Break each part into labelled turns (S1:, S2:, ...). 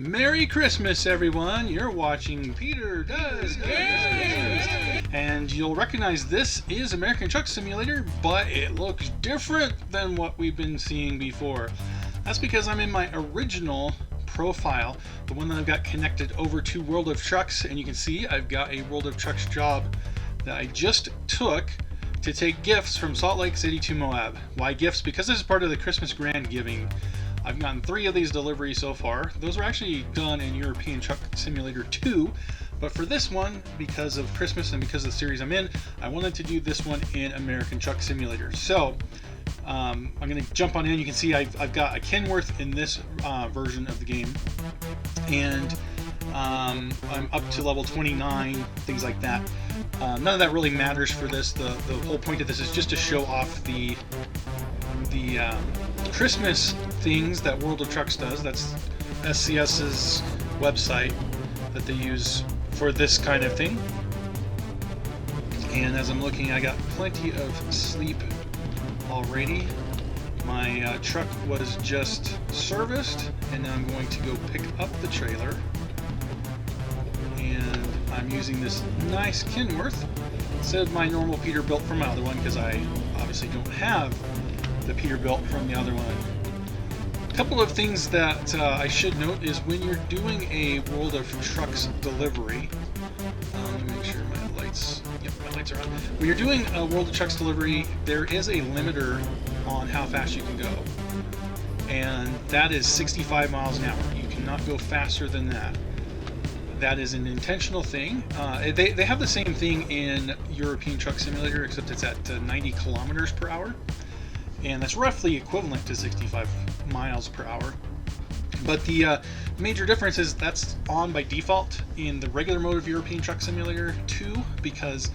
S1: Merry Christmas, everyone! You're watching Peter Does Games! And you'll recognize this is American Truck Simulator, but it looks different than what we've been seeing before. That's because I'm in my original profile, the one that I've got connected over to World of Trucks, and you can see I've got a World of Trucks job that I just took to take gifts from Salt Lake City to Moab. Why gifts? Because this is part of the Christmas Grand Giving. I've gotten 3 of these deliveries so far. Those were actually done in European Truck Simulator 2, but for this one, because of Christmas and because of the series I'm in, I wanted to do this one in American Truck Simulator. So I'm going to jump on in. You can see I've got a Kenworth in this version of the game, and I'm up to level 29, things like that. None of that really matters for this. The whole point of this is just to show off the Christmas things that World of Trucks does. That's SCS's website that they use for this kind of thing. And as I'm looking, I got plenty of sleep already. My truck was just serviced, and now I'm going to go pick up the trailer. And I'm using this nice Kenworth instead of my normal Peterbilt from my other one, because I obviously don't have the Peterbilt from the other one. A couple of things that I should note is when you're doing a World of Trucks delivery, let me make sure my lights are on. When you're doing a World of Trucks delivery, there is a limiter on how fast you can go, and that is 65 miles an hour. You cannot go faster than that. That is an intentional thing. They have the same thing in European Truck Simulator, except it's at 90 kilometers per hour. And that's roughly equivalent to 65 miles per hour. But the major difference is that's on by default in the regular mode of European Truck Simulator 2, because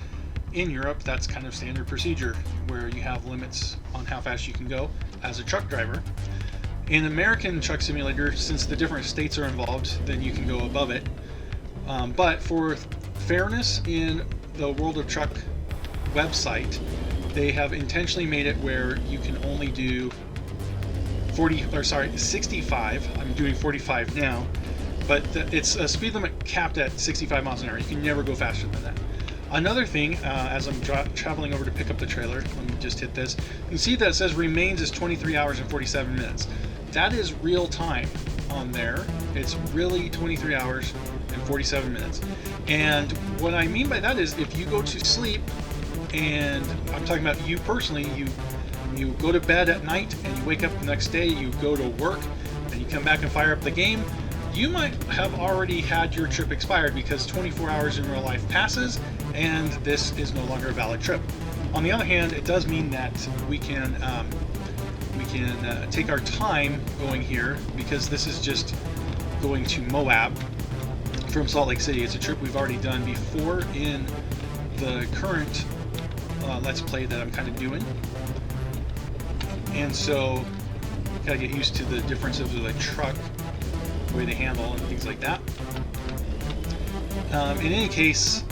S1: in Europe that's kind of standard procedure where you have limits on how fast you can go as a truck driver. In American Truck Simulator, since the different states are involved, then you can go above it. But for fairness, in the World of Truck website, they have intentionally made it where you can only do 65. I'm doing 45 now, but it's a speed limit capped at 65 miles an hour. You can never go faster than that. Another thing, as I'm traveling over to pick up the trailer, let me just hit this. You can see that it says remains is 23 hours and 47 minutes. That is real time on there. It's really 23 hours and 47 minutes. And what I mean by that is if you go to sleep, and I'm talking about you personally, you go to bed at night and you wake up the next day, you go to work, and you come back and fire up the game, you might have already had your trip expired because 24 hours in real life passes and this is no longer a valid trip. On the other hand, it does mean that we can take our time going here, because this is just going to Moab from Salt Lake City. It's a trip we've already done before in the current Let's Play that I'm kind of doing, and so gotta get used to the difference of the truck, the way they handle and things like that. In any case,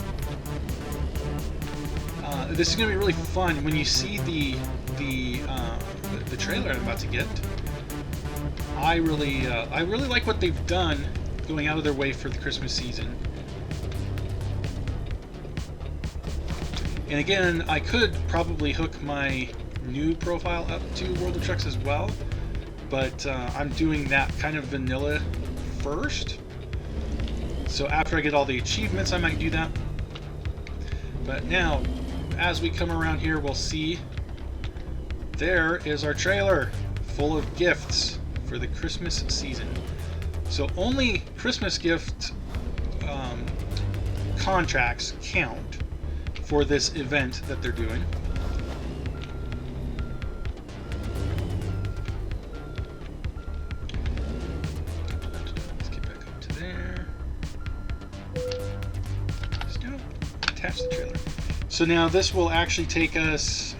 S1: this is gonna be really fun. When you see the trailer I'm about to get, I really like what they've done, going out of their way for the Christmas season. And again, I could probably hook my new profile up to World of Trucks as well, but I'm doing that kind of vanilla first. So after I get all the achievements, I might do that. But now, as we come around here, we'll see there is our trailer full of gifts for the Christmas season. So only Christmas gift contracts count for this event that they're doing. Let's get back up to there. Just attach the trailer. So now this will actually take us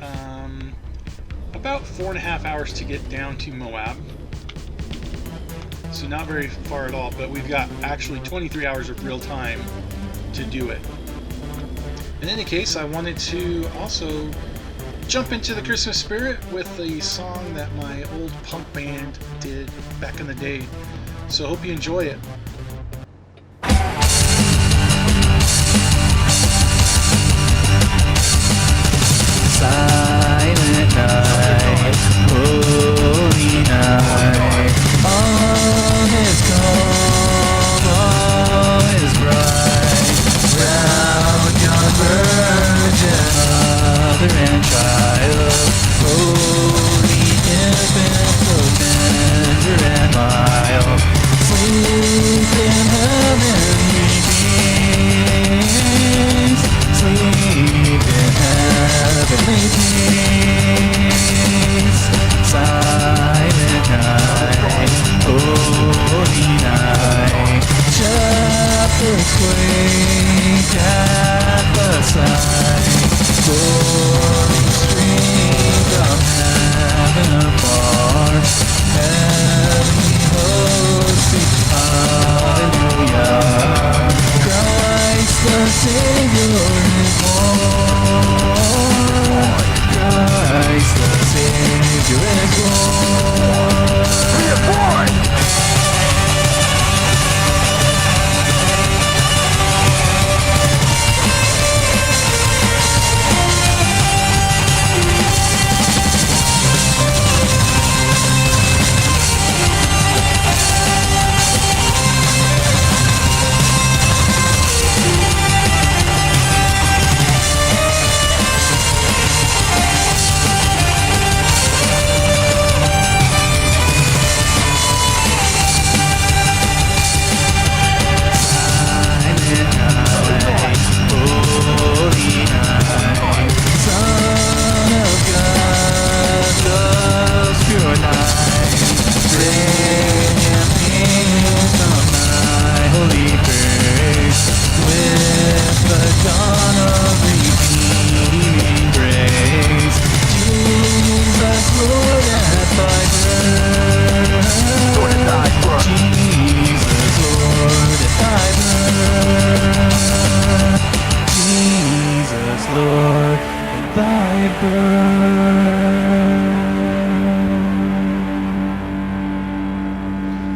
S1: about 4.5 hours to get down to Moab. So not very far at all, but we've got actually 23 hours of real time to do it. In any case, I wanted to also jump into the Christmas spirit with the song that my old punk band did back in the day. So I hope you enjoy it.
S2: Silent night, holy night, all is calm, all is bright. Round yon virgin mother and child, holy infant, so tender and mild, sleep in heavenly peace, sleep in heavenly peace. Silent night, holy night, shepherds quake at the sight, pouring streams of heaven afar, heavenly hosts sing hallelujah, Christ the Savior is born, Christ the Savior is born. We are born!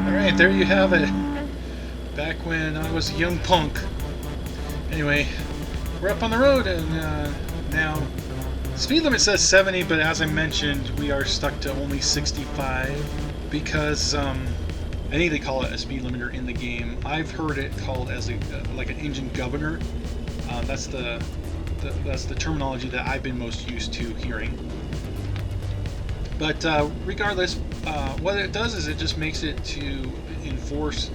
S1: Alright, there you have it. Back when I was a young punk. Anyway, we're up on the road, and now speed limit says 70, but as I mentioned, we are stuck to only 65 because I think they call it a speed limiter in the game. I've heard it called as like an engine governor. That's the terminology that I've been most used to hearing. But regardless, what it does is it just makes it to enforce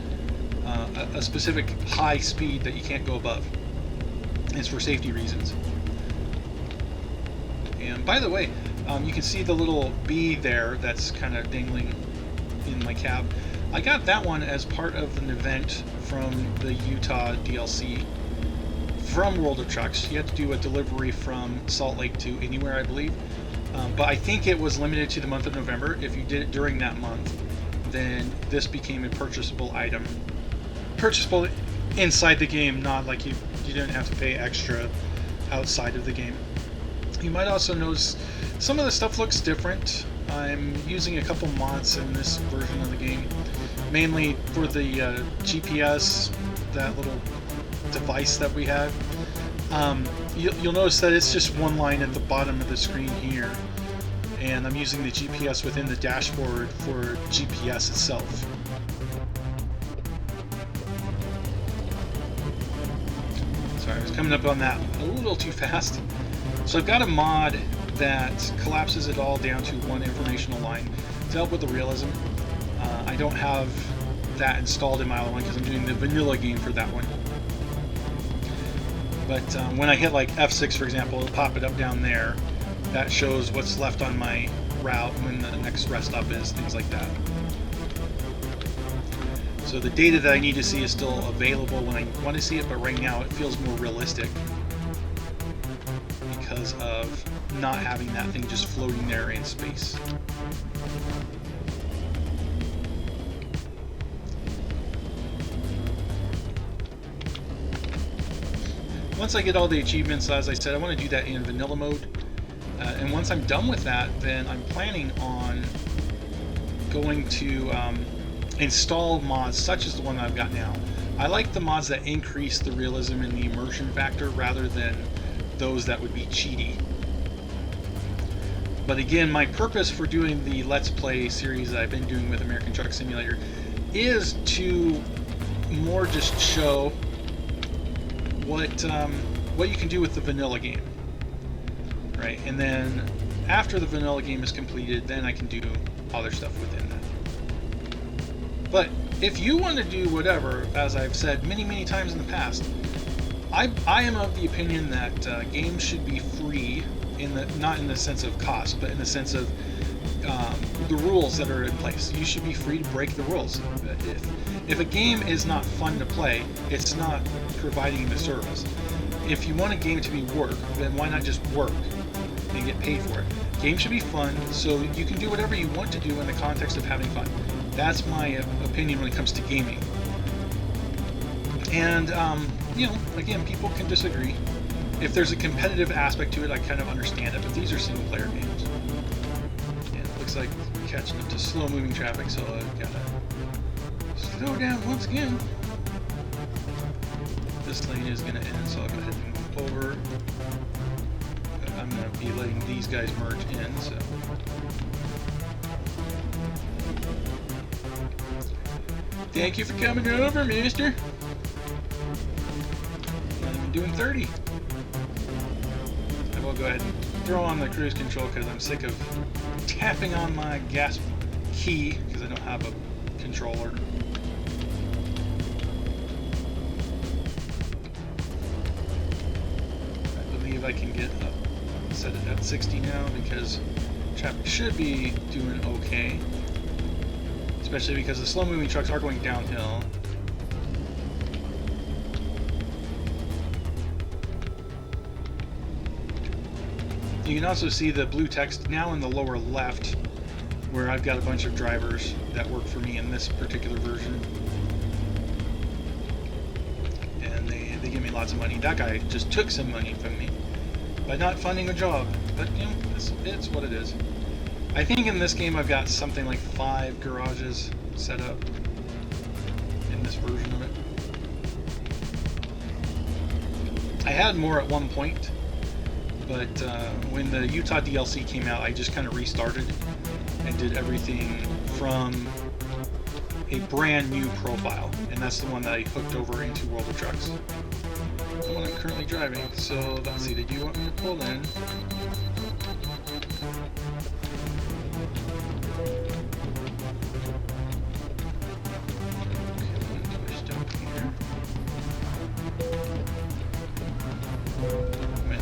S1: a specific high speed that you can't go above. It's for safety reasons. And by the way, you can see the little bee there that's kind of dangling in my cab. I got that one as part of an event from the Utah DLC from World of Trucks. You had to do a delivery from Salt Lake to anywhere, I believe. But I think it was limited to the month of November. If you did it during that month, then this became a purchasable item. Purchasable inside the game, not like you didn't have to pay extra outside of the game. You might also notice some of the stuff looks different. I'm using a couple mods in this version of the game, mainly for the GPS, that little device that we have. You'll notice that it's just one line at the bottom of the screen here, and I'm using the GPS within the dashboard for GPS itself. Sorry, I was coming up on that a little too fast. So I've got a mod that collapses it all down to one informational line to help with the realism. I don't have that installed in my other one because I'm doing the vanilla game for that one. But when I hit like F6, for example, it'll pop it up down there. That shows what's left on my route, when the next rest stop is, things like that. So the data that I need to see is still available when I want to see it, but right now it feels more realistic because of not having that thing just floating there in space. Once I get all the achievements, as I said, I want to do that in vanilla mode. And once I'm done with that, then I'm planning on going to install mods such as the one that I've got now. I like the mods that increase the realism and the immersion factor rather than those that would be cheaty. But again, my purpose for doing the Let's Play series that I've been doing with American Truck Simulator is to more just show what you can do with the vanilla game, right? And then after the vanilla game is completed, then I can do other stuff within that. But if you want to do whatever, as I've said many times in the past, I am of the opinion that games should be free, not in the sense of cost, but in the sense of the rules that are in place. You should be free to break the rules. If a game is not fun to play, it's not providing the service. If you want a game to be work, then why not just work and get paid for it? Games should be fun, so you can do whatever you want to do in the context of having fun. That's my opinion when it comes to gaming. And, again, people can disagree. If there's a competitive aspect to it, I kind of understand it, but these are single-player games. And it looks like we're catching up to slow-moving traffic, so I've got to slow down once again. This lane is going to end, so I'll go ahead and move over. I'm going to be letting these guys merge in, so... Thank you for coming over, mister. I'm doing 30. I will go ahead and throw on the cruise control because I'm sick of tapping on my gas key because I don't have a controller. I believe I can get up, set it at 60 now because traffic should be doing okay. Especially because the slow-moving trucks are going downhill. You can also see the blue text now in the lower left, where I've got a bunch of drivers that work for me in this particular version. And they give me lots of money. That guy just took some money from me by not finding a job. But, it's what it is. I think in this game I've got something like 5 garages set up in this version of it. I had more at one point, but when the Utah DLC came out, I just kind of restarted and did everything from a brand new profile, and that's the one that I hooked over into World of Trucks. The one I'm currently driving. So let's see, did you want me to pull in?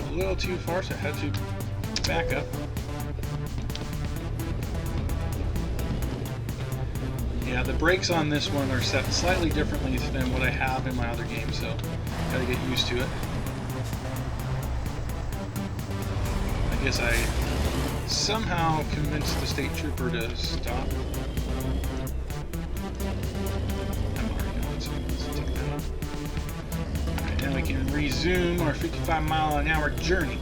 S1: A little too far, so I had to back up. Yeah, the brakes on this one are set slightly differently than what I have in my other games, so gotta get used to it. I guess I somehow convinced the state trooper to stop. I'm already going, so let's take that off. Then we can resume our 55-mile-an-hour journey.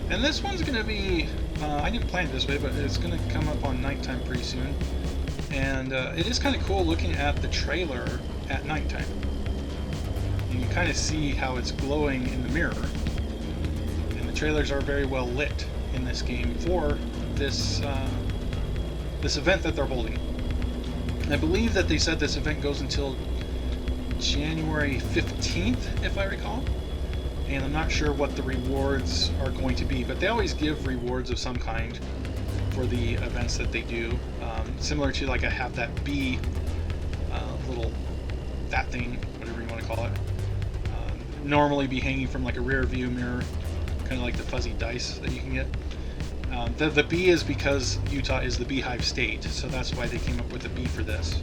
S1: And this one's going to be, I didn't plan it this way, but it's going to come up on nighttime pretty soon. And it is kind of cool looking at the trailer at nighttime. You can kind of see how it's glowing in the mirror. And the trailers are very well lit in this game for this, this event that they're holding. I believe that they said this event goes until January 15th, if I recall. And I'm not sure what the rewards are going to be, but they always give rewards of some kind for the events that they do. Similar to like I have that bee that thing, whatever you want to call it. Normally be hanging from like a rear view mirror, kind of like the fuzzy dice that you can get. The bee is because Utah is the beehive state, so that's why they came up with the bee for this.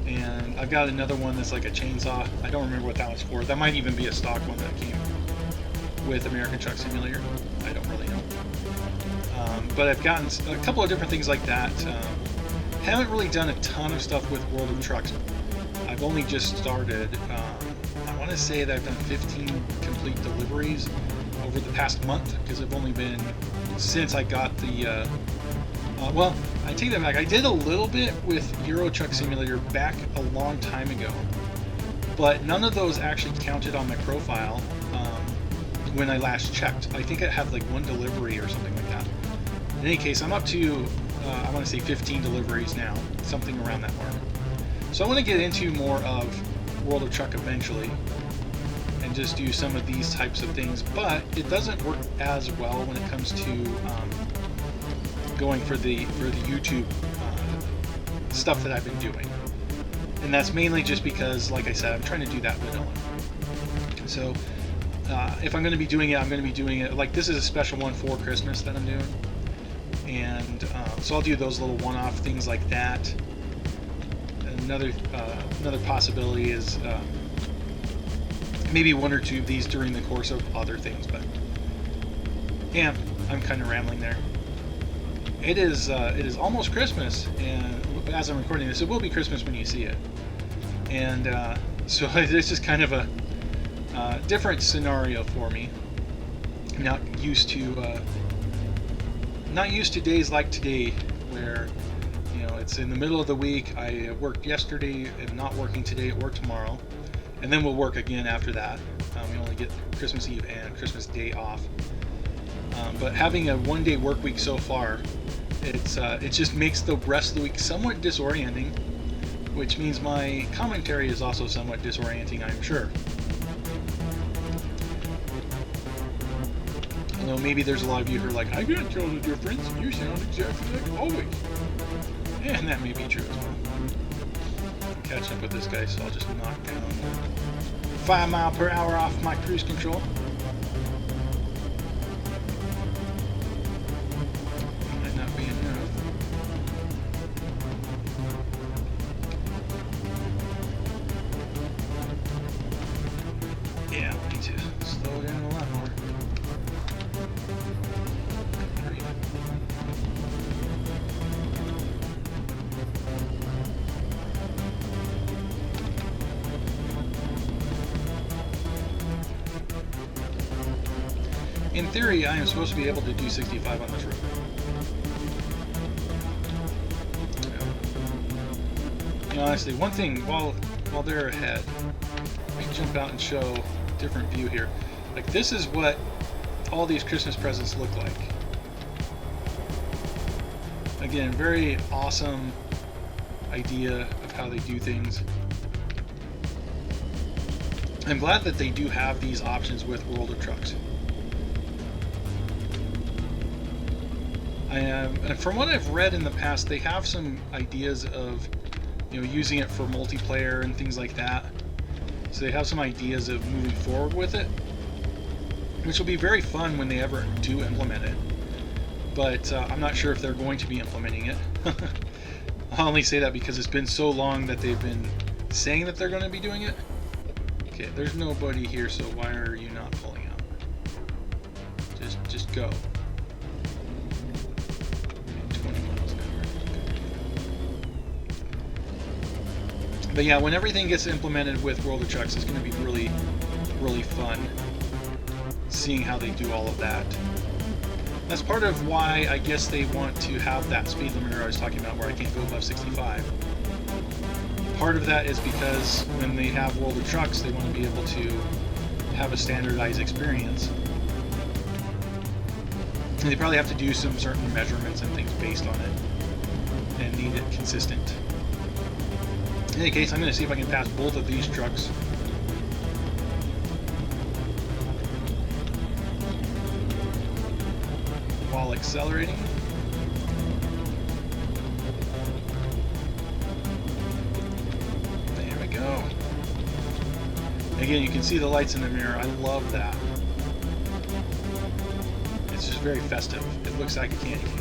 S1: And I've got another one that's like a chainsaw. I don't remember what that one's for. That might even be a stock one that came with American Truck Simulator. I don't really know. But I've gotten a couple of different things like that. Haven't really done a ton of stuff with World of Trucks. I've only just started. I want to say that I've done 15 complete deliveries over the past month, because I've only been since I got the. Well, I take that back. I did a little bit with Euro Truck Simulator back a long time ago, but none of those actually counted on my profile when I last checked. I think it had like 1 delivery or something like that. In any case, I'm up to I want to say 15 deliveries now, something around that mark. So I want to get into more of World of Truck eventually, and just do some of these types of things. But it doesn't work as well when it comes to going for the YouTube stuff that I've been doing, and that's mainly just because, like I said, I'm trying to do that vanilla. So if I'm going to be doing it, I'm going to be doing it like this is a special one for Christmas that I'm doing, and so I'll do those little one-off things like that. Another possibility is maybe 1 or 2 of these during the course of other things, but yeah, I'm kind of rambling there. It is almost Christmas, and as I'm recording this, it will be Christmas when you see it. And so this is kind of a different scenario for me. I'm not used to days like today, where it's in the middle of the week. I worked yesterday and not working today, at work tomorrow, and then we'll work again after that. We only get Christmas Eve and Christmas Day off. But having a 1-day work week so far, it just makes the rest of the week somewhat disorienting, which means my commentary is also somewhat disorienting, I'm sure. Although maybe there's a lot of you who are like, I can't tell the difference, you sound exactly like always. And that may be true as well. I'm catching up with this guy, so I'll just knock down 5 miles per hour off my cruise control. Might not be enough. Yeah, I need to slow it down a lot more. In theory, I am supposed to be able to do 65 on this road. Honestly, one thing, while they're ahead, let me jump out and show a different view here. Like, this is what all these Christmas presents look like. Again, very awesome idea of how they do things. I'm glad that they do have these options with World of Trucks. And from what I've read in the past, they have some ideas of, using it for multiplayer and things like that. So they have some ideas of moving forward with it, which will be very fun when they ever do implement it. But I'm not sure if they're going to be implementing it. I'll only say that because it's been so long that they've been saying that they're going to be doing it. Okay, there's nobody here, so why are you not pulling out? Just go. But yeah, when everything gets implemented with World of Trucks, it's going to be really, really fun seeing how they do all of that. That's part of why I guess they want to have that speed limiter I was talking about, where I can't go above 65. Part of that is because when they have World of Trucks, they want to be able to have a standardized experience. And they probably have to do some certain measurements and things based on it, and need it consistent. In any case, I'm going to see if I can pass both of these trucks. While accelerating. There we go. Again, you can see the lights in the mirror. I love that. It's just very festive. It looks like a candy cane.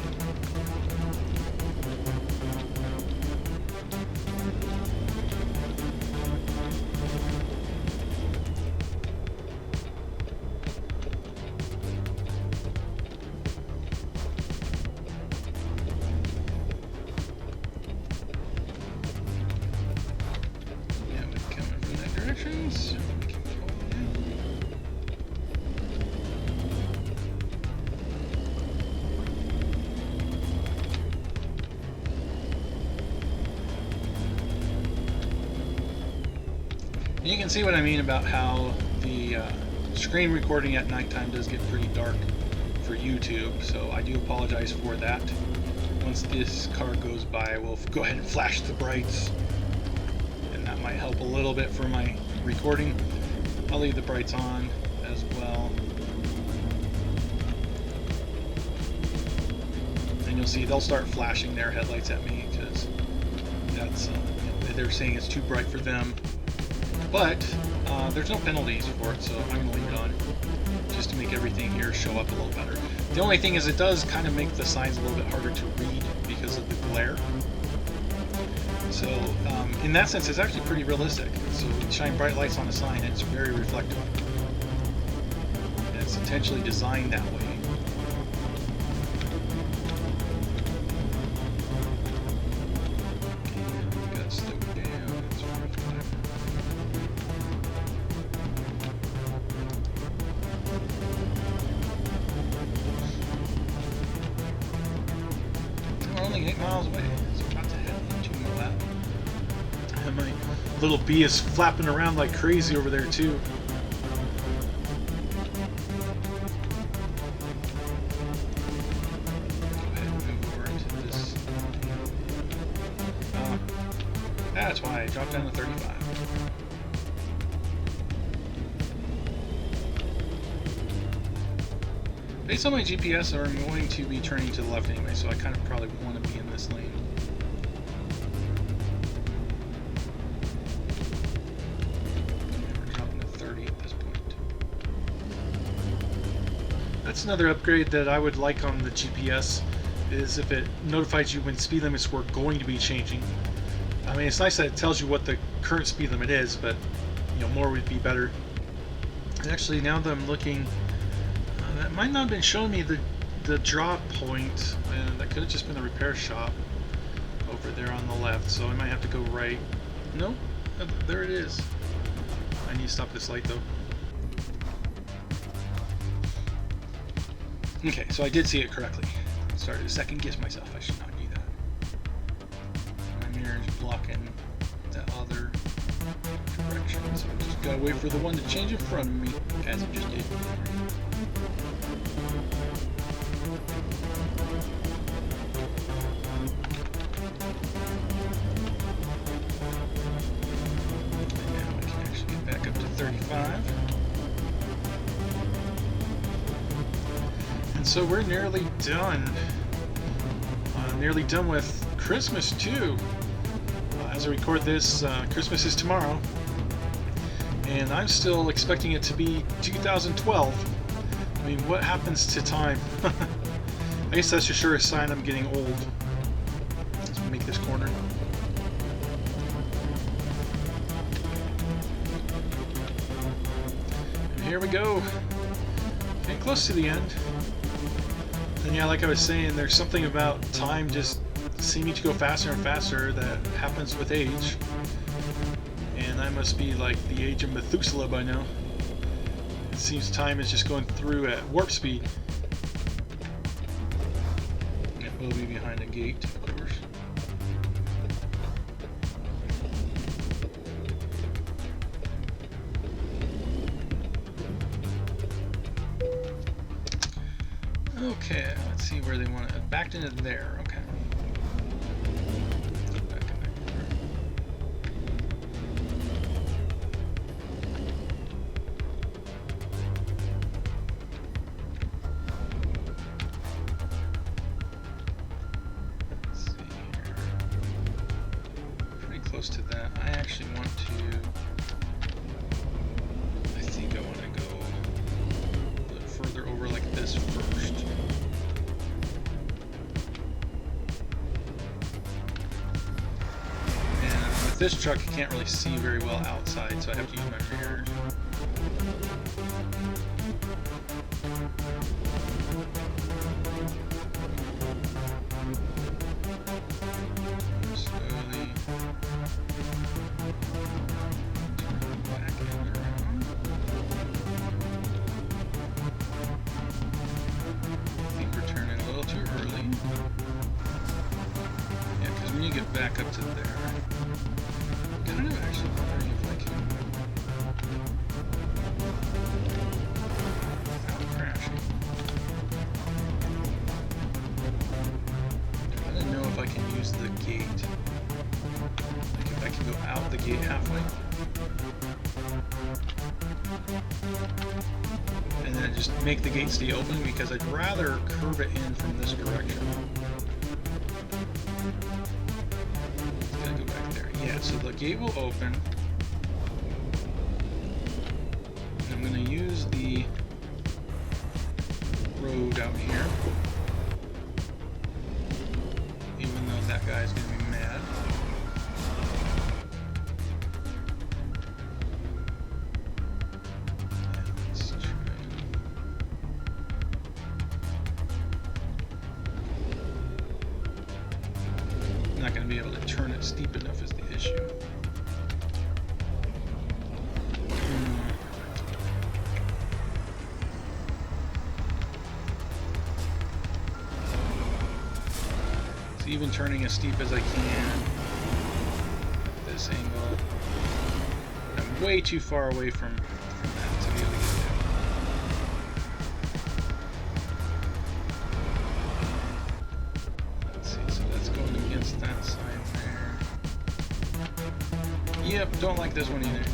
S1: You can see what I mean about how the screen recording at nighttime does get pretty dark for YouTube, so I do apologize for that. Once this car goes by, we'll go ahead and flash the brights, and that might help a little bit for my recording. I'll leave the brights on as well. And you'll see they'll start flashing their headlights at me because that's they're saying it's too bright for them. But there's no penalties for it, so I'm going to leave it on just to make everything here show up a little better. The only thing is it does kind of make the signs a little bit harder to read because of the glare. So in that sense, it's actually pretty realistic. So we shine bright lights on a sign, it's very reflective. And it's intentionally designed that way. We're only 8 miles away, so we're about to head into Moab. And my little bee is flapping around like crazy over there too. Go ahead and move over into this. That's why I dropped down to 35. Based on my GPS, I'm going to be turning to the left anyway, so I kind of probably want to be in this lane. We're dropping to 30 at this point. That's another upgrade that I would like on the GPS, is if it notifies you when speed limits were going to be changing. I mean, it's nice that it tells you what the current speed limit is, but more would be better. And actually, now that I'm looking, that might not have been showing me the drop point, and that could have just been the repair shop over there on the left, so I might have to go right. Nope, there it is. I need to stop this light though. Okay, so I did see it correctly. Started to second guess myself. I should not do that. My mirror is blocking the other direction, so I just gotta wait for the one to change in front of me, as it just did. Now I can actually get back up to 35. And so we're nearly done. Nearly done with Christmas too. As I record this, Christmas is tomorrow. And I'm still expecting it to be 2012. I mean, what happens to time? I guess that's the surest sign I'm getting old. Let's make this corner. And here we go. Getting close to the end. And yeah, like I was saying, there's something about time just seeming to go faster and faster that happens with age. And I must be like the age of Methuselah by now. It seems time is just going through at warp speed. It will be behind a gate, of course. Okay, let's see where they want it. Backed into there, okay. Back in there. Let's see here. Pretty close to that. I actually want to... I think I want to go a little further over like this first. This truck I can't really see very well outside, so I have to use my rear. Slowly turn back and around. I think we're turning a little too early. Yeah, because when you get back up to there, I don't know, actually wondering if I can gate. Like if I can go out the gate halfway. And then just make the gate stay open, because I'd rather curve it in from this direction. Gotta go back there. Yeah, so the gate will open. And I'm going to use the road out here. Even though that guy's going to be mad. Not going to be able to turn it steep enough is the issue. So even turning as steep as I can at this angle, I'm way too far away from that to be able to get there. That sign there. Yep, don't like this one either.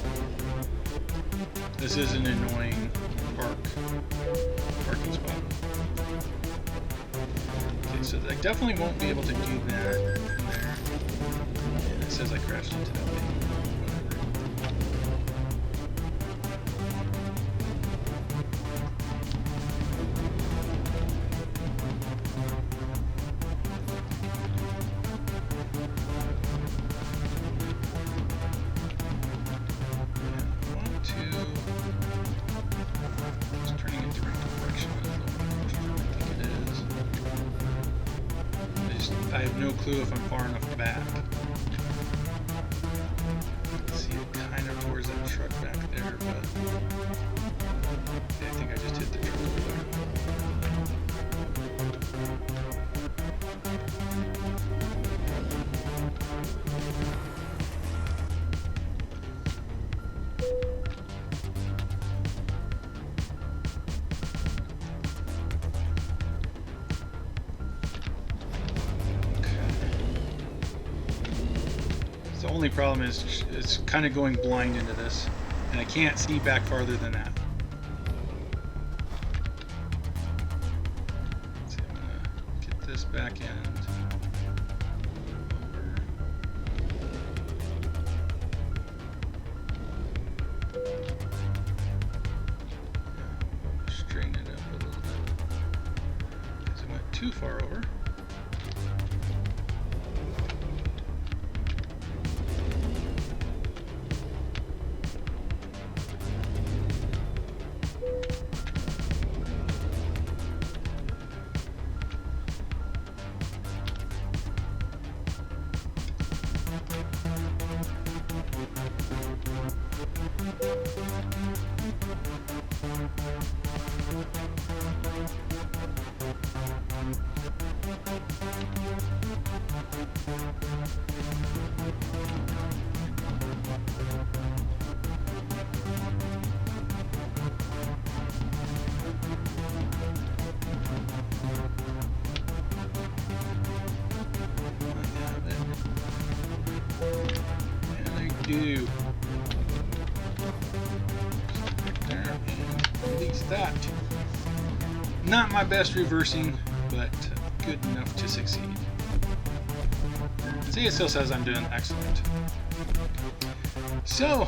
S1: This is an annoying parking spot. Okay, so I definitely won't be able to do that in there. And it says I crashed into that thing. I have no clue if I'm far enough back. See it kind of towards that truck back there, but I think I just hit the truck over there. The only problem is it's kind of going blind into this, and I can't see back farther than that. So I'm gonna get this back end over. Straighten it up a little bit because it went too far over. Do there and release that. Not my best reversing, but good enough to succeed. See, it still says I'm doing excellent. So,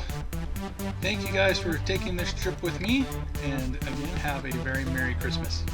S1: thank you guys for taking this trip with me, and again, have a very Merry Christmas.